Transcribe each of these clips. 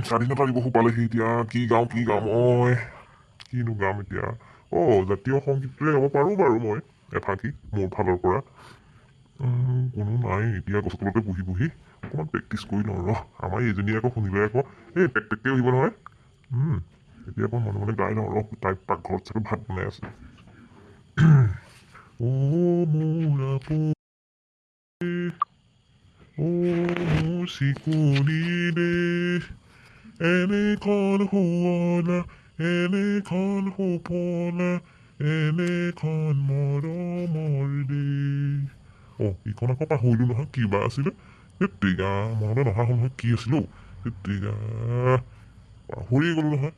স্বাধীনতা দিৱসো পালেহি এতিয়া কি গাওঁ মই কিনো গাম এতিয়া জাতীয় সংগীতটোৱে গাব পাৰোঁ বাৰু মই এফাকি মোৰ ফালৰ পৰা কোনো নাই এতিয়া গছৰ তলতে বহি বহি অকণমান প্ৰেক্টিচ কৰি লওঁ আমাৰ এইজনীয়ে আকৌ শুনিলে আকৌ এই টেকটেককৈ আহিব নহয় এতিয়া অকণ মনে মনে গাই লওঁ তাই পাকঘৰত চাগে ভাত বনাই আছে মোৰ আপুনি মোৰ চিকুনি দেশ এনেখন শুৱলা এনেখন সুফলা এনেখন মৰমৰ দেশ ইখন আকৌ পাহৰিলোঁ নহয় কিবা আছিলে তেতিয়া মনলৈ নহা হ'ল নহয় কি আছিলে তেতিয়া পাহৰি গ'লোঁ নহয়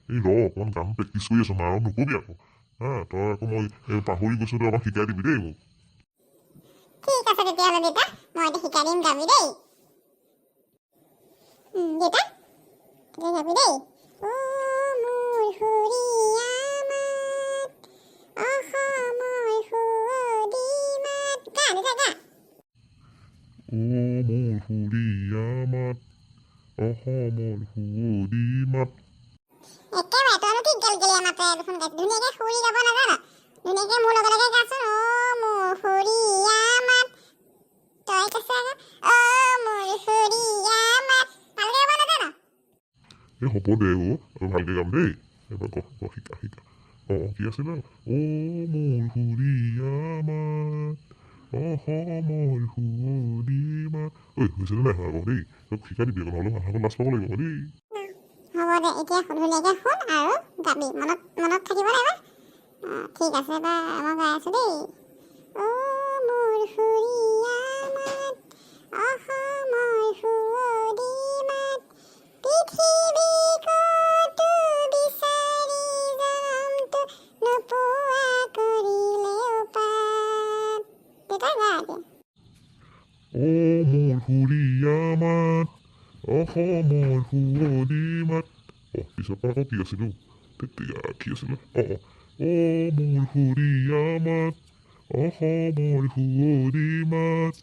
এই অকণমান গান প্ৰেক্টিচ কৰি আছোঁ মাৰক নকবি আকৌ তই আকৌ মই পাহৰি গৈছোঁ তই আমাক শিকাই দিবি দেই মোক ঠিক আছে তেতিয়াহ'লে দেউতা মই এতিয়া শিকাই দিম গাবি দেই দেউতা এতিয়া গাবি দেই অ মোৰ সুৰীয়া মাত অসমৰ সুৱদী মাত গা দেউতা গা মোৰ সুৰীয়া মাত অসমৰ সুৱদী মাত একেবাৰে তইনো কি গেলগেলীয়া মাতেৰে দেখোন গাইছ ধুনীয়াকৈ সুৰি গাব নাজান ধুনীয়াকৈ মোৰ লগে লগে গাচোন অ মোৰ সুৰীয়া মাত তই কৈছ অ মোৰ সুৰীয়া মাত ভালকৈ গাব নাজান এই হ'ব দে আৰু ভালকৈ গাম দেই এবাৰ শিকা কি আছিলে মোৰ সুৰীয়া মাত অসমৰ সুৱদী মাত হৈছেনে নাই হয় আকৌ দেই তই শিকাই দিবি আকৌ নহ'লে মানুহক লাজ পাব লাগিব দেই হ'ব দে এতিয়া ধুনীয়াকৈ শুন আৰু গাবি মনত থাকিব লাগিব ঠিক আছে বা মই গাই আছোঁ দেই অ মোৰ সুৰীয়া মাত অসমৰ সুৱদী মাত পৃথিৱী ক'তো বিচাৰি জনমটো নোপোৱা কৰিলেও পাত দেউতা গা এতিয়া মোৰ সুৰীয়া মাত অসমৰ সুৱদী মাত পিছৰ পৰা আকৌ কি আছিলোঁ তেতিয়া কি আছিলে মোৰ সুৰীয়া মাত অসমৰ সুৱদী মাত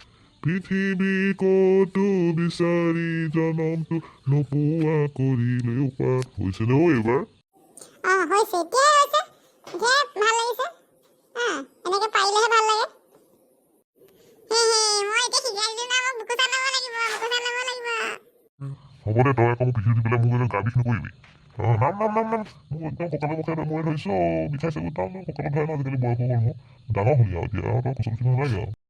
পৃথিৱী ক'তো বিচাৰি জনমটো নোপোৱা কৰিলেও পাত হৈছেনে এইবাৰ হৈছে এতিয়াই হৈছে ভাল লাগিছে এনেকৈ পাৰিলেহে ভাল লাগে মই এতিয়া শিকাই দিম না মই বুকু চাই ল'ব লাগিব হ'ব দে তই আকৌ মোক পিঠি দি পেলাই মোক গা বিষ নকৰিবি নাম মোক একদম কঁকালৰ মুখে মই ধৰিছোঁ বিষাইছে নাম কঁকালত ধৰে ন আজিকালি বয়স হ'ল মোৰ ডাঙৰ হ'লি আৰু এতিয়া তই কচল উঠিব নালাগে আৰু